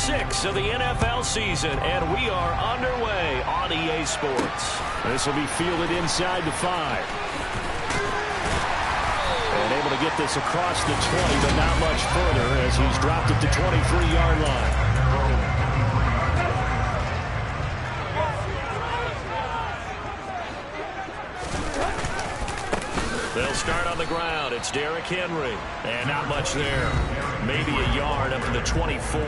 6 of the NFL season, and we are underway on EA Sports. This will be fielded inside the 5. And able to get this across the 20, but not much further as he's dropped it to 23-yard line. They'll start on the ground. It's Derrick Henry. And not much there. Maybe a yard up to the 24.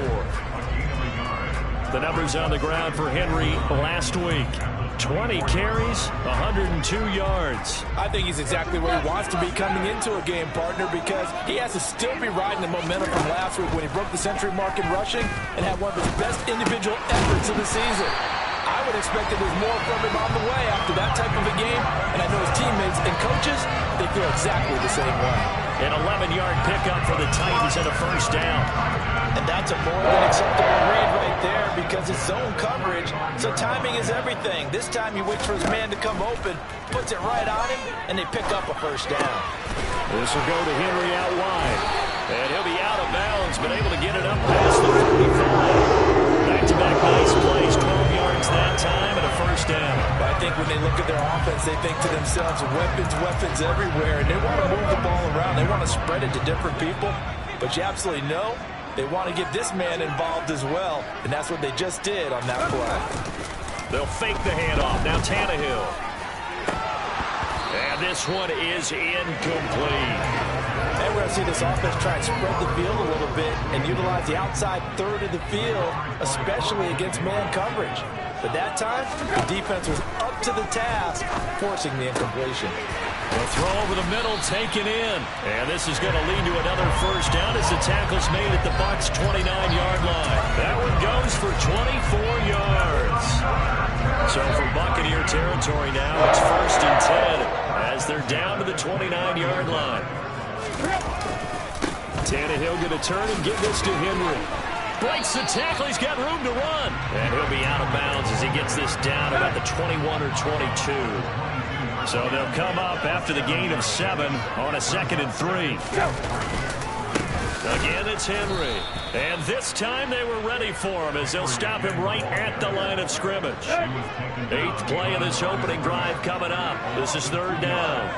The numbers on the ground for Henry last week. 20 carries, 102 yards. I think he's exactly where he wants to be coming into a game, partner, because he has to still be riding the momentum from last week when he broke the century mark in rushing and had one of his best individual efforts of the season. I would expect that there's more from him on the way after that type of a game, and I know his teammates and coaches, they feel exactly the same way. An 11-yard pickup for the Titans and a first down. And that's a more than acceptable read right there because it's zone coverage, so timing is everything. This time he waits for his man to come open, puts it right on him, and they pick up a first down. This will go to Henry out wide. And he'll be out of bounds, but able to get it up past the 45. Back-to-back nice plays, 12 yards that time, and a first down. I think when they look at their offense, they think to themselves, weapons everywhere, and they want to move the ball around. They want to spread it to different people, but you absolutely know they want to get this man involved as well, and that's what they just did on that play. They'll fake the handoff. Now Tannehill. And this one is incomplete. And we're going to see this offense try and spread the field a little bit and utilize the outside third of the field, especially against man coverage. But that time, the defense was up to the task, forcing the incompletion. The throw over the middle, taken in. And this is going to lead to another first down as the tackle's made at the Bucs' 29-yard line. That one goes for 24 yards. So for Buccaneer territory now, it's 1st and 10 as they're down to the 29-yard line. Tannehill going to turn and give this to Henry. Breaks the tackle. He's got room to run. And he'll be out of bounds as he gets this down about the 21 or 22. So they'll come up after the gain of 7 on a 2nd and 3. Again, it's Henry. And this time they were ready for him as they'll stop him right at the line of scrimmage. 8th play of this opening drive coming up. This is 3rd down.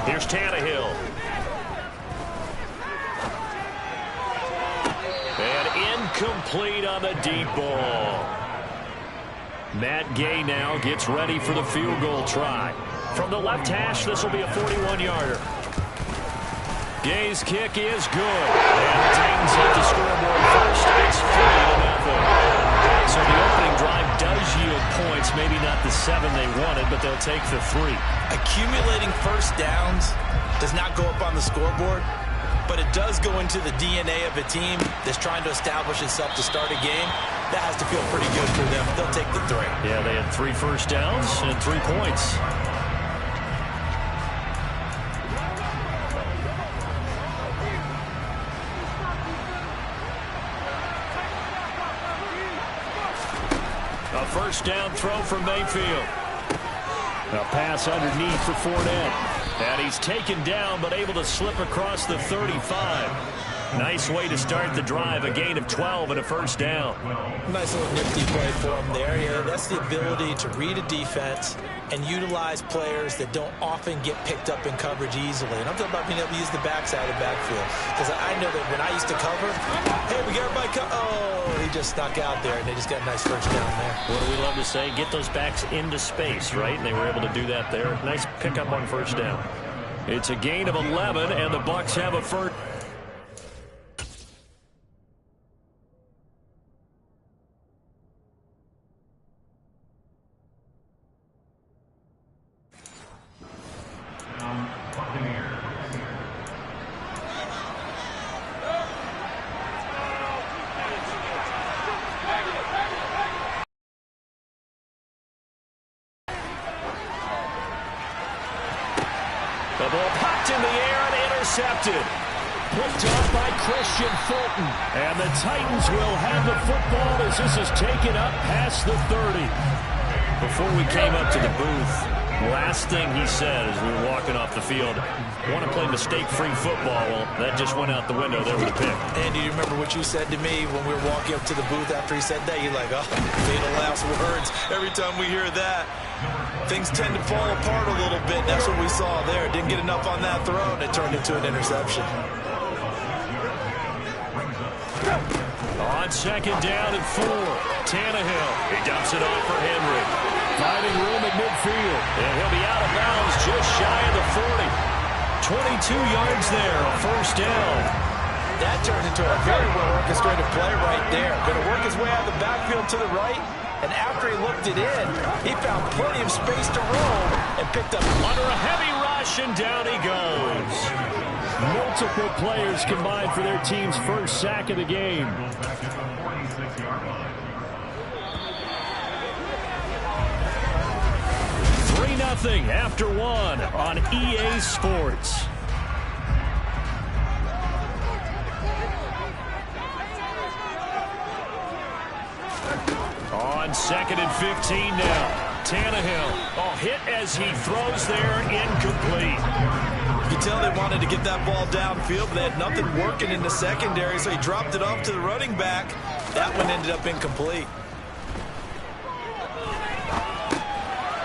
Here's Tannehill. And incomplete on the deep ball. Matt Gay now gets ready for the field goal try. From the left hash, this will be a 41-yarder. Gay's kick is good. And the Titans hit the scoreboard first. It's 3-0. So the opening drive does yield points. Maybe not the 7 they wanted, but they'll take the 3. Accumulating first downs does not go up on the scoreboard, but it does go into the DNA of a team that's trying to establish itself to start a game. That has to feel pretty good for them. They'll take the 3. Yeah, they had 3 first downs and 3 points. A first down throw from Mayfield. A pass underneath for Fournette. And he's taken down but able to slip across the 35. Nice way to start the drive. A gain of 12 and a first down. Nice little nifty play for him there. Yeah, that's the ability to read a defense and utilize players that don't often get picked up in coverage easily. And I'm talking about being able to use the backside of the backfield. Because I know that when I used to cover, hey, we got everybody oh, he just snuck out there, and they just got a nice first down there. What do we love to say? Get those backs into space, right? And they were able to do that there. Nice pickup on first down. It's a gain of 11, and the Bucs have a first. The ball popped in the air and intercepted. Picked off by Christian Fulton. And the Titans will have the football as this is taken up past the 30. Before we came up to the booth, Last thing he said as we were walking off the field, want to play mistake-free football. Well, that just went out the window there with a pick. Andy, you remember what you said to me when we were walking up to the booth after he said that? You're like, oh, fatal last words. Every time we hear that, things tend to fall apart a little bit. That's what we saw there. Didn't get enough on that throw, and it turned into an interception. On second down and 4, Tannehill. He dumps it off for Henry. Finding room at midfield. And he'll be out of bounds just shy of the 40. 22 yards there, a first down. That turned into a very well-orchestrated play right there. Going to work his way out of the backfield to the right. And after he looked it in, he found plenty of space to roll and picked up under a heavy rush, and down he goes. Multiple players combined for their team's first sack of the game. 3-0 after 1 on EA Sports. On second and 15 now. Tannehill, hit as he throws there, incomplete. You can tell they wanted to get that ball downfield, but they had nothing working in the secondary, so he dropped it off to the running back. That one ended up incomplete.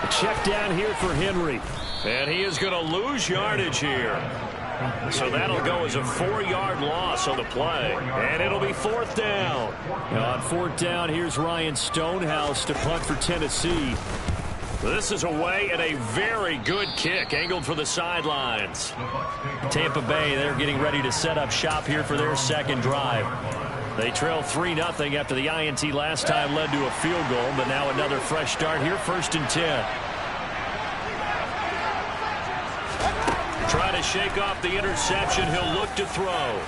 A check down here for Henry. And he is going to lose yardage here. So that'll go as a 4-yard loss on the play. And it'll be 4th down. On 4th down, here's Ryan Stonehouse to punt for Tennessee. This is away and a very good kick, angled for the sidelines. Tampa Bay, they're getting ready to set up shop here for their second drive. They trail 3-0 after the INT last time led to a field goal, but now another fresh start here, 1st and 10. Try to shake off the interception. He'll look to throw.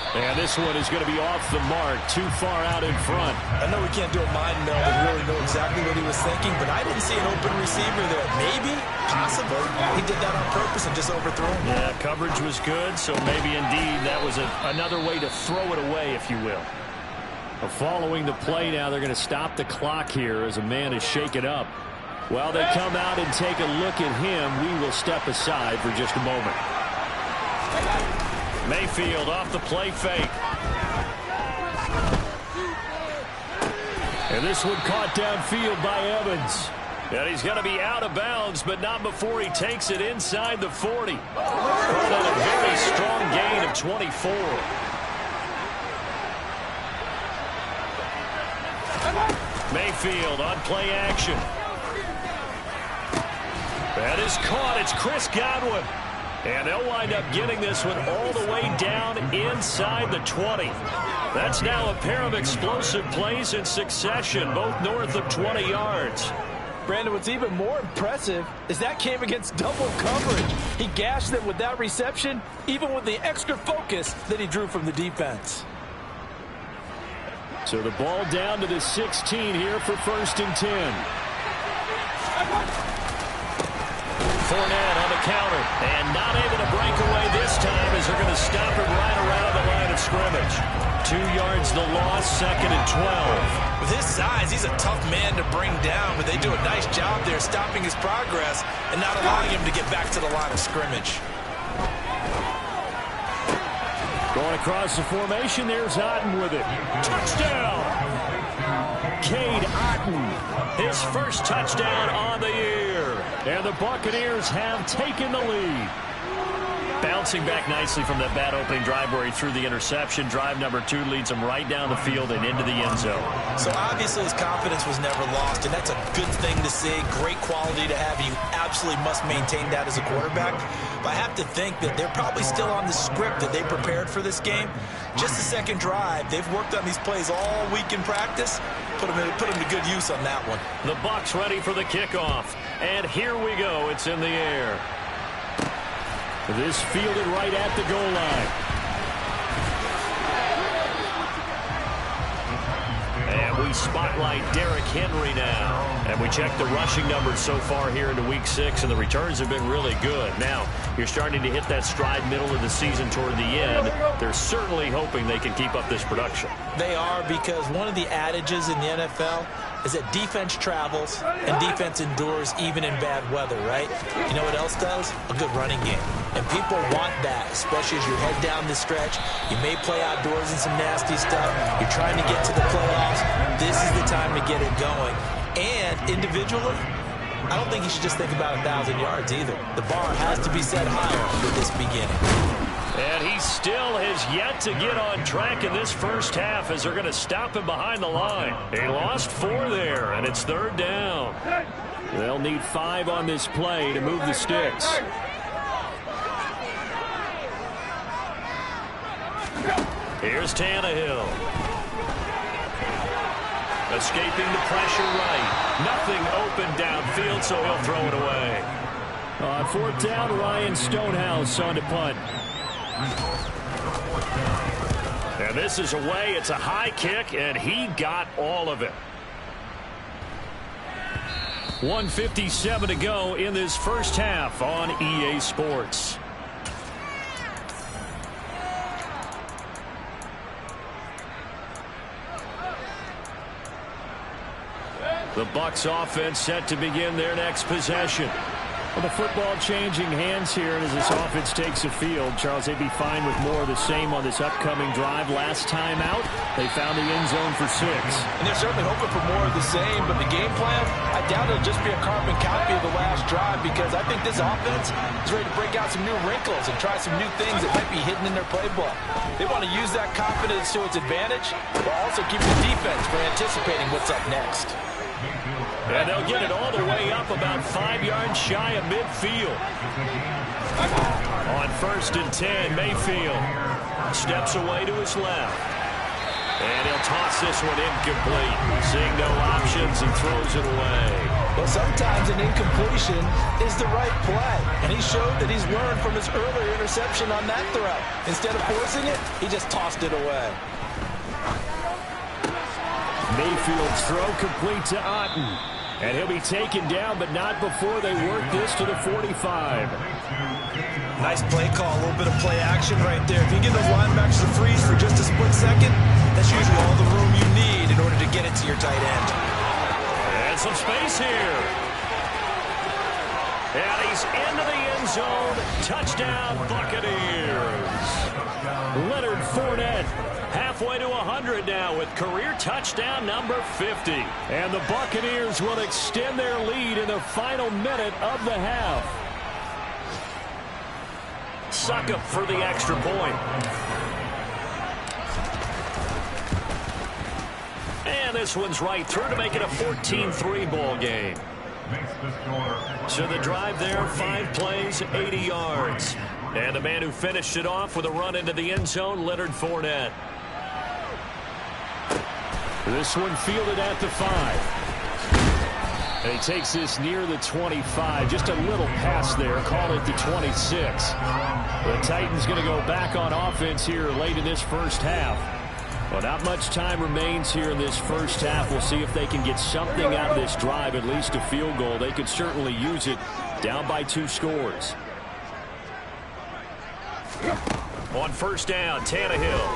And this one is going to be off the mark, too far out in front. I know we can't do a mind meld and really know exactly what he was thinking, but I didn't see an open receiver there. Maybe, possibly, he did that on purpose and just overthrew him. Yeah, coverage was good, so maybe indeed that was another way to throw it away, if you will. Following the play now, they're going to stop the clock here as a man is shaken up. While they come out and take a look at him, we will step aside for just a moment. Mayfield off the play fake. And this one caught downfield by Evans. And he's going to be out of bounds, but not before he takes it inside the 40. And a very strong gain of 24. Mayfield on play action. That is caught. It's Chris Godwin. And they'll wind up getting this one all the way down inside the 20. That's now a pair of explosive plays in succession, both north of 20 yards. Brandon, what's even more impressive is that came against double coverage. He gashed them with that reception, even with the extra focus that he drew from the defense. So the ball down to the 16 here for 1st and 10. Fournette on the counter, and not able to break away this time as they're going to stop him right around the line of scrimmage. 2 yards the loss, 2nd and 12. With his size, he's a tough man to bring down, but they do a nice job there stopping his progress and not allowing him to get back to the line of scrimmage. Going across the formation, there's Otten with it. Touchdown! Cade Otten, his first touchdown on the year. And the Buccaneers have taken the lead. Bouncing back nicely from that bad opening drive where he threw the interception. Drive number 2 leads him right down the field and into the end zone. So obviously his confidence was never lost, and that's a good thing to see. Great quality to have. You absolutely must maintain that as a quarterback. But I have to think that they're probably still on the script that they prepared for this game. Just the second drive. They've worked on these plays all week in practice. Put them to good use on that one. The Bucs ready for the kickoff. And here we go. It's in the air. This fielded right at the goal line. And we spotlight Derrick Henry now. And we check the rushing numbers so far here into Week 6, and the returns have been really good. Now, you're starting to hit that stride middle of the season toward the end. They're certainly hoping they can keep up this production. They are, because one of the adages in the NFL is that defense travels and defense endures even in bad weather, right? You know what else does? A good running game. And people want that, especially as you head down the stretch. You may play outdoors in some nasty stuff. You're trying to get to the playoffs. This is the time to get it going. And individually, I don't think you should just think about 1,000 yards either. The bar has to be set higher with this beginning. And he still has yet to get on track in this first half as they're going to stop him behind the line. He lost 4 there, and it's 3rd down. They'll need 5 on this play to move the sticks. Here's Tannehill. Escaping the pressure right. Nothing open downfield, so he'll throw it away. On 4th down, Ryan Stonehouse on to punt. And this is away. It's a high kick, and he got all of it. 1:57 to go in this first half on EA Sports. The Bucs offense set to begin their next possession. Well, the football changing hands here, and as this offense takes the field, Charles, they'd be fine with more of the same on this upcoming drive. Last time out, they found the end zone for 6. And they're certainly hoping for more of the same, but the game plan, I doubt it'll just be a carbon copy of the last drive, because I think this offense is ready to break out some new wrinkles and try some new things that might be hidden in their playbook. They want to use that confidence to its advantage, while also keeping the defense from anticipating what's up next. And they'll get it all the way up about 5 yards shy of midfield. On 1st and 10, Mayfield steps away to his left. And he'll toss this one incomplete. Seeing no options, he throws it away. Well, sometimes an incompletion is the right play. And he showed that he's learned from his earlier interception on that throw. Instead of forcing it, he just tossed it away. Mayfield's throw complete to Otten. And he'll be taken down, but not before they work this to the 45. Nice play call, a little bit of play action right there. If you get those linebackers to freeze for just a split second, that's usually all the room you need in order to get it to your tight end. And some space here. And he's into the end zone. Touchdown, Buccaneers. Leonard Fournette. Halfway to 100 now with career touchdown number 50. And the Buccaneers will extend their lead in the final minute of the half. Succop for the extra point. And this one's right through to make it a 14-3 ball game. So the drive there, 5 plays, 80 yards. And the man who finished it off with a run into the end zone, Leonard Fournette. This one fielded at the 5. And he takes this near the 25. Just a little pass there. Call it the 26. The Titans going to go back on offense here late in this first half. Well, not much time remains here in this first half. We'll see if they can get something out of this drive, at least a field goal. They could certainly use it down by 2 scores. On 1st down, Tannehill.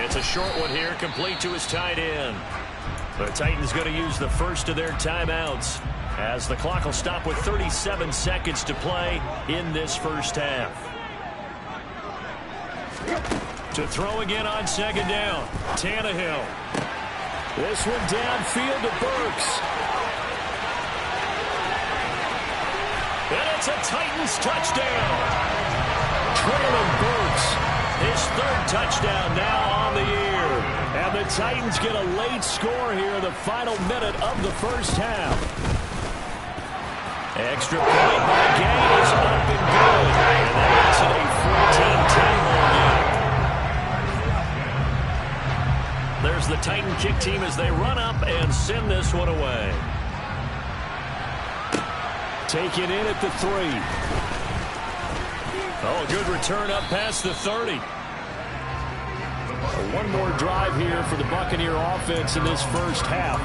It's a short one here, complete to his tight end. The Titans going to use the first of their timeouts as the clock will stop with 37 seconds to play in this first half. To throw again on 2nd down, Tannehill. This one downfield to Burks. And it's a Titans touchdown. Treylon Burks. His 3rd touchdown now on the year. And the Titans get a late score here in the final minute of the first half. Extra point by Gay is up and good. And that makes it a 14-10 ball game. There's the Titan kick team as they run up and send this one away. Taken in at the 3. Oh, good return up past the 30. One more drive here for the Buccaneer offense in this first half.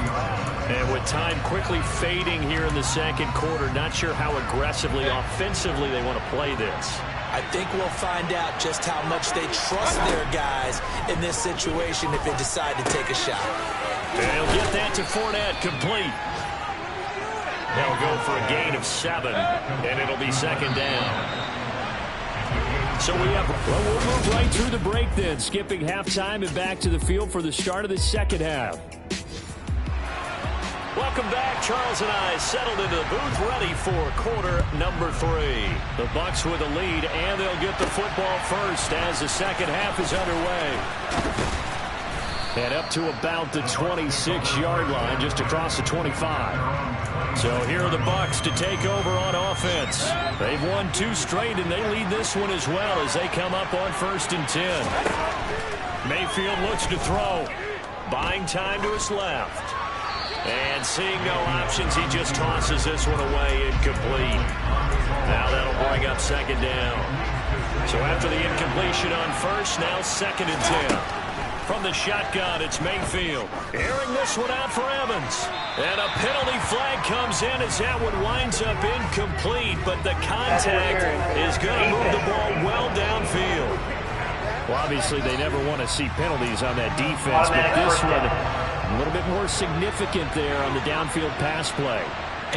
And with time quickly fading here in the second quarter, not sure how aggressively, offensively they want to play this. I think we'll find out just how much they trust their guys in this situation if they decide to take a shot. And he'll get that to Fournette, complete. They'll go for a gain of 7, and it'll be second down. So we'll move right through the break then, skipping halftime and back to the field for the start of the second half. Welcome back. Charles and I settled into the booth, ready for quarter number 3. The Bucs with a lead, and they'll get the football first as the second half is underway. And up to about the 26-yard line, just across the 25. So here are the Bucs to take over on offense. They've won 2 straight, and they lead this one as well as they come up on 1st and 10. Mayfield looks to throw. Buying time to his left. And seeing no options, he just tosses this one away, incomplete. Now that'll bring up second down. So after the incompletion on 1st, now 2nd and 10. From the shotgun, it's Mayfield. Airing this one out for Evans. And a penalty flag comes in as that one winds up incomplete, but the contact is going to move the ball well downfield. Well, obviously, they never want to see penalties on that defense, but this one a little bit more significant there on the downfield pass play.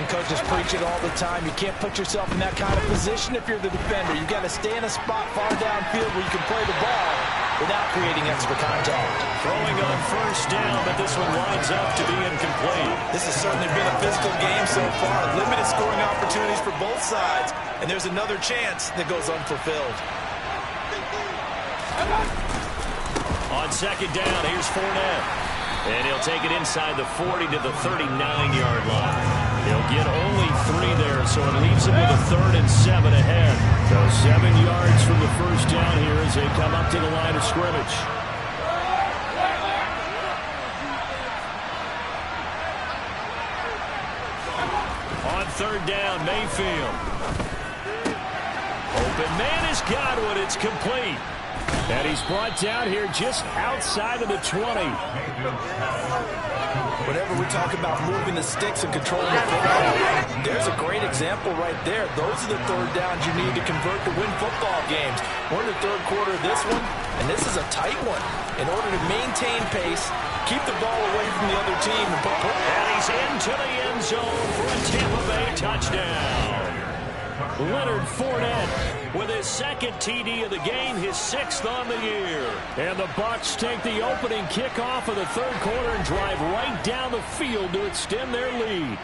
And coaches preach it all the time. You can't put yourself in that kind of position if you're the defender. You've got to stay in a spot far downfield where you can play the ball without creating extra contact. Throwing on 1st down, but this one winds up to be incomplete. This has certainly been a physical game so far. Limited scoring opportunities for both sides. And there's another chance that goes unfulfilled. On 2nd down, here's Fournette. And he'll take it inside the 40 to the 39-yard line. He'll get only 3 there, so it leaves him with a 3rd and 7 ahead. So 7 yards from the 1st down here as they come up to the line of scrimmage. On 3rd down, Mayfield. Open man has got one. It's complete. And he's brought down here just outside of the 20. Whenever we talk about moving the sticks and controlling the football, there's a great example right there. Those are the 3rd downs you need to convert to win football games. We're in the 3rd quarter of this one, and this is a tight one. In order to maintain pace, keep the ball away from the other team. And he's into the end zone for a Tampa Bay touchdown. Leonard Fournette with his 2nd TD of the game, his 6th on the year. And the Bucs take the opening kickoff of the 3rd quarter and drive right down the field to extend their lead.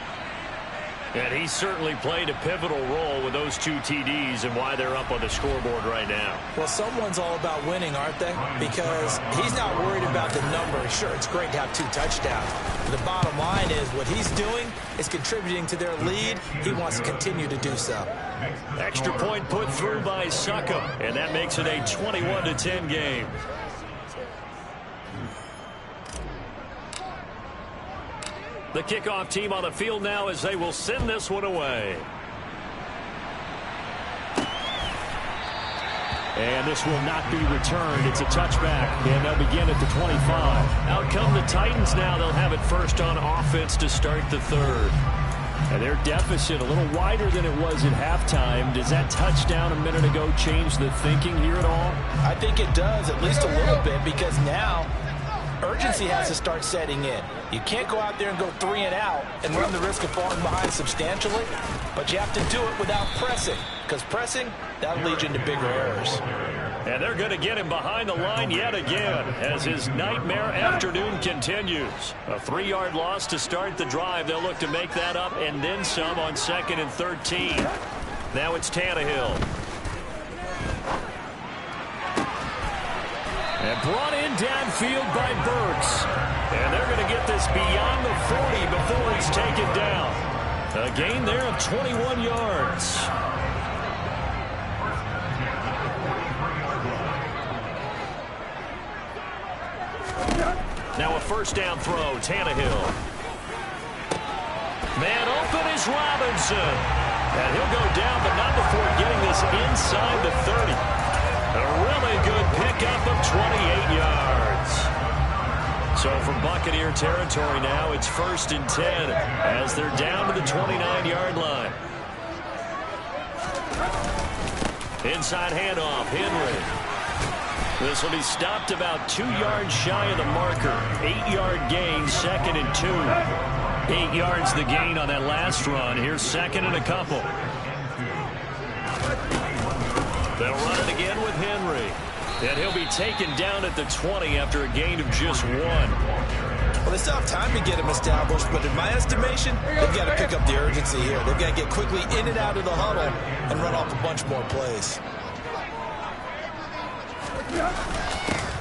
And he certainly played a pivotal role with those 2 TDs and why they're up on the scoreboard right now. Well, someone's all about winning, aren't they? Because he's not worried about the number. Sure, it's great to have 2 touchdowns. The bottom line is what he's doing is contributing to their lead. He wants to continue to do so. Extra point put through by Succop, and that makes it a 21-10 game. The kickoff team on the field now as they will send this one away. And this will not be returned. It's a touchback, and they'll begin at the 25. Out come the Titans now. They'll have it first on offense to start the 3rd. And their deficit a little wider than it was at halftime. Does that touchdown a minute ago change the thinking here at all? I think it does, at least a little bit, because now urgency has to start setting in. You can't go out there and go 3 and out and run the risk of falling behind substantially, but you have to do it without pressing, because pressing, that'll lead you into bigger errors. And they're going to get him behind the line yet again as his nightmare afternoon continues. A 3-yard loss to start the drive. They'll look to make that up and then some on 2nd and 13. Now it's Tannehill. And brought in downfield by Burks. And they're going to get this beyond the 40 before he's taken down. A gain there of 21 yards. Now a 1st down throw, Tannehill. Man open is Robinson. And he'll go down, but not before getting this inside the 30. A really good pickup of 28 yards. So from Bucs Buccaneer territory now. It's 1st and 10 as they're down to the 29-yard line. Inside handoff, Henry. This will be stopped about 2 yards shy of the marker. 8-yard gain, 2nd and 2. 8 yards the gain on that last run. Here's 2nd and a couple. They'll run it again with Henry. And he'll be taken down at the 20 after a gain of just 1. Well, they still have time to get him established, but in my estimation, they've got to pick up the urgency here. They've got to get quickly in and out of the huddle and run off a bunch more plays.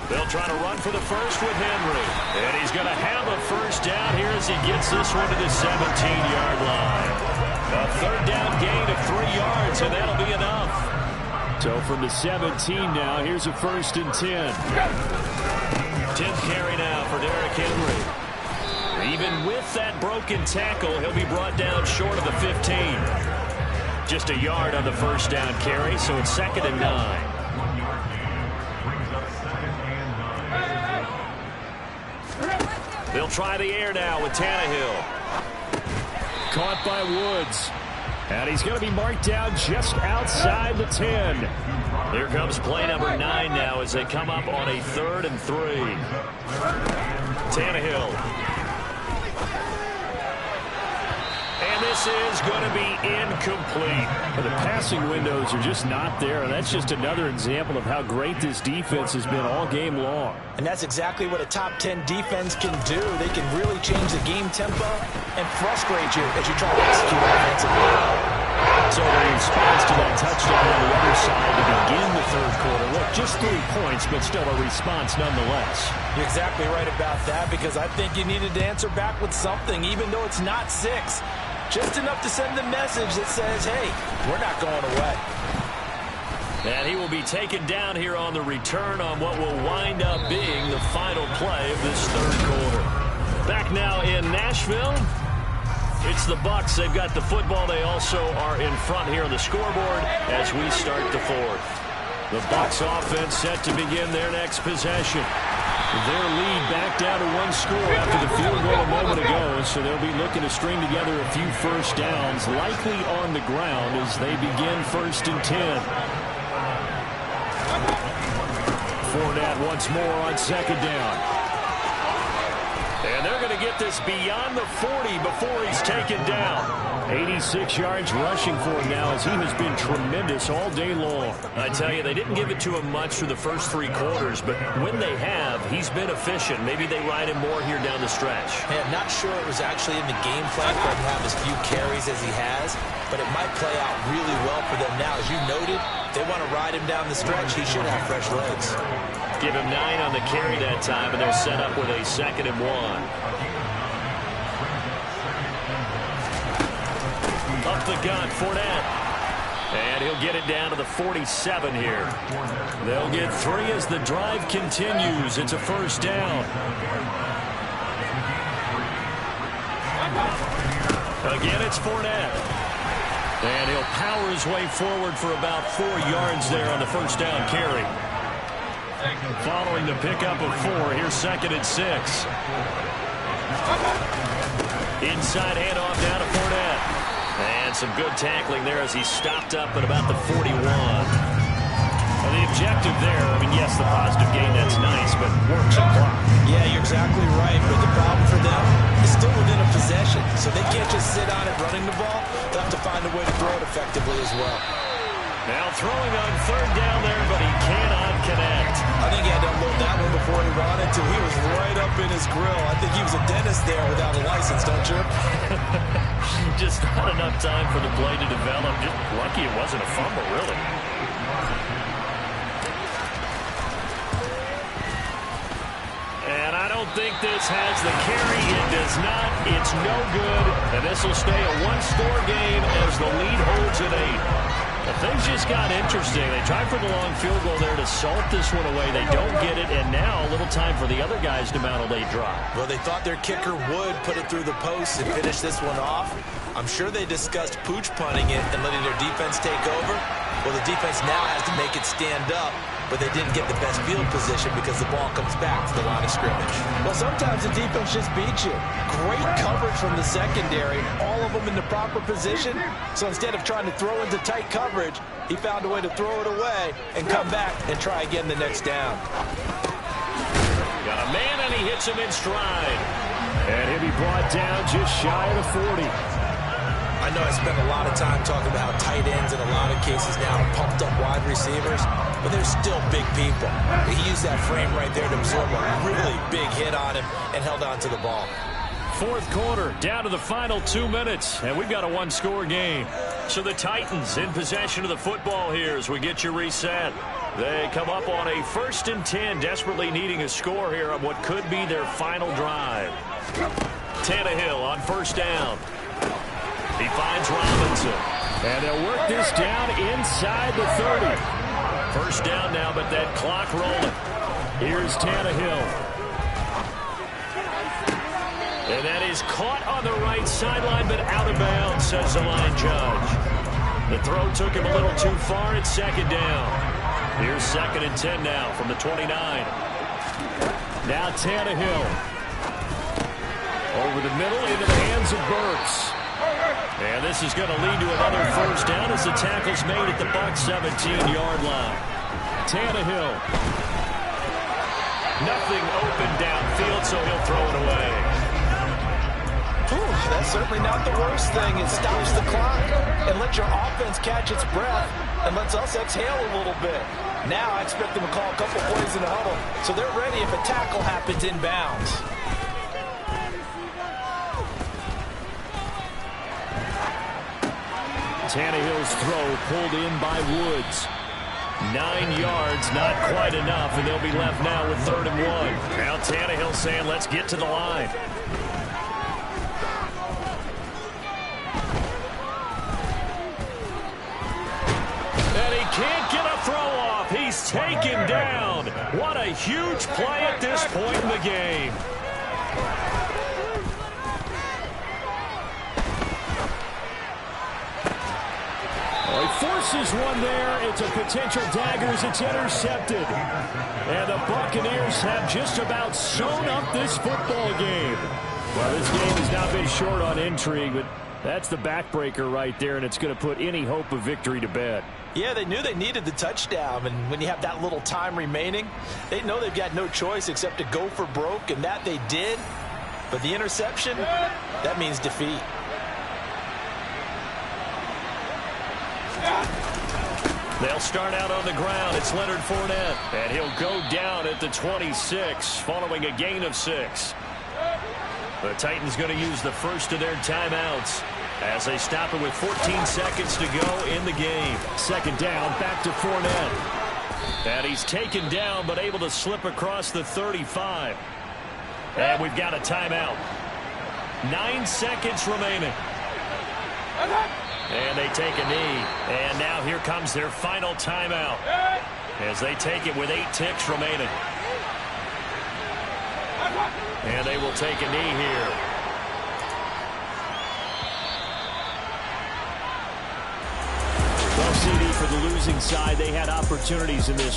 They'll try to run for the first with Henry. And he's going to have a first down here as he gets this one to the 17-yard line. A 3rd down gain of 3 yards, and that'll be enough. So from the 17 now, here's a 1st and 10. 10th carry now for Derrick Henry. Even with that broken tackle, he'll be brought down short of the 15. Just a yard on the first down carry, so it's 2nd and 9. They'll try the air now with Tannehill. Caught by Woods. And he's going to be marked down just outside the 10. Here comes play number 9 now as they come up on a 3rd and 3. Tannehill. And this is going to be incomplete. But the passing windows are just not there, and that's just another example of how great this defense has been all game long. And that's exactly what a top 10 defense can do. They can really change the game tempo and frustrate you as you try to execute offensively. So the response to that touchdown on the other side to begin the 3rd quarter. Look, just 3 points, but still a response nonetheless. You're exactly right about that, because I think you needed to answer back with something, even though it's not 6. Just enough to send the message that says, hey, we're not going away. And he will be taken down here on the return on what will wind up being the final play of this 3rd quarter. Back now in Nashville. It's the Bucs. They've got the football. They also are in front here on the scoreboard as we start the 4th. The Bucs offense set to begin their next possession. Their lead back down to 1 score after the field goal a moment ago, so they'll be looking to string together a few first downs, likely on the ground as they begin 1st and 10. Fournette once more on 2nd down. And they're going to get this beyond the 40 before he's taken down. 86 yards rushing for him now as he has been tremendous all day long. I tell you, they didn't give it to him much through the first 3 quarters, but when they have, he's been efficient. Maybe they ride him more here down the stretch. Hey, I'm not sure it was actually in the game plan for him to have as few carries as he has, but it might play out really well for them now. As you noted, they want to ride him down the stretch. He should have fresh legs. Give him 9 on the carry that time, and they're set up with a 2nd and 1. Up the gun, Fournette. And he'll get it down to the 47 here. They'll get 3 as the drive continues. It's a first down. Again, it's Fournette. And he'll power his way forward for about 4 yards there on the first down carry. Following the pickup of 4, here's 2nd and 6. Inside handoff down to Fournette. And some good tackling there as he stopped up at about the 41. And the objective there, I mean, yes, the positive gain, that's nice, but work some clock. Yeah, you're exactly right, but the problem for them is still within a possession, so they can't just sit on it running the ball. They'll have to find a way to throw it effectively as well. Now throwing on 3rd down there, but he cannot connect. I think he had to unload that one before he wanted to. He was right up in his grill. I think he was a dentist there without a license, don't you? Just not enough time for the play to develop. Just lucky it wasn't a fumble, really. And I don't think this has the carry. It does not. It's no good. And this will stay a 1-score game as the lead holds at 8. Things just got interesting. They tried for the long field goal there to salt this one away. They don't get it, and now a little time for the other guys to mount a late drop. Well, they thought their kicker would put it through the post and finish this one off. I'm sure they discussed pooch punting it and letting their defense take over. Well, the defense now has to make it stand up but they didn't get the best field position because the ball comes back to the line of scrimmage. Well, sometimes the defense just beats you. Great coverage from the secondary, all of them in the proper position. So instead of trying to throw into tight coverage, he found a way to throw it away and come back and try again the next down. Got a man, and he hits him in stride. And he'll be brought down just shy of the 40. I know I spent a lot of time talking about how tight ends in a lot of cases now are pumped up wide receivers, but they're still big people. He used that frame right there to absorb a really big hit on him and held on to the ball. Fourth quarter, down to the final 2 minutes, and we've got a one-score game. So the Titans in possession of the football here as we get you reset. They come up on a 1st and 10, desperately needing a score here on what could be their final drive. Tannehill on 1st down. He finds Robinson. And they'll work this down inside the 30. 1st down now, but that clock rolling. Here's Tannehill. And that is caught on the right sideline, but out of bounds, says the line judge. The throw took him a little too far. It's 2nd down. Here's 2nd and 10 now from the 29. Now Tannehill. Over the middle into the hands of Burks. And this is going to lead to another 1st down as the tackle's made at the Bucs 17-yard line. Tannehill. Nothing open downfield, so he'll throw it away. That's certainly not the worst thing. It stops the clock and lets your offense catch its breath and lets us exhale a little bit. Now I expect them to call a couple plays in the huddle so they're ready if a tackle happens inbounds. Tannehill's throw pulled in by Woods. 9 yards, not quite enough, and they'll be left now with 3rd and 1. Now Tannehill saying, let's get to the line. And he can't get a throw off. He's taken down. What a huge play at this point in the game. Well, he forces one there. It's a potential dagger as it's intercepted. And the Buccaneers have just about sewn up this football game. Well, this game has not been short on intrigue, but that's the backbreaker right there, and it's going to put any hope of victory to bed. Yeah, they knew they needed the touchdown, and when you have that little time remaining, they know they've got no choice except to go for broke, and that they did. But the interception, that means defeat. They'll start out on the ground. It's Leonard Fournette, and he'll go down at the 26 following a gain of 6. The Titans going to use the first of their timeouts as they stop it with 14 seconds to go in the game. 2nd down, back to Fournette. And he's taken down but able to slip across the 35. And we've got a timeout. 9 seconds remaining. And they take a knee. And now here comes their final timeout as they take it with 8 ticks remaining. And they will take a knee here. Well, CD, for the losing side, they had opportunities in this one.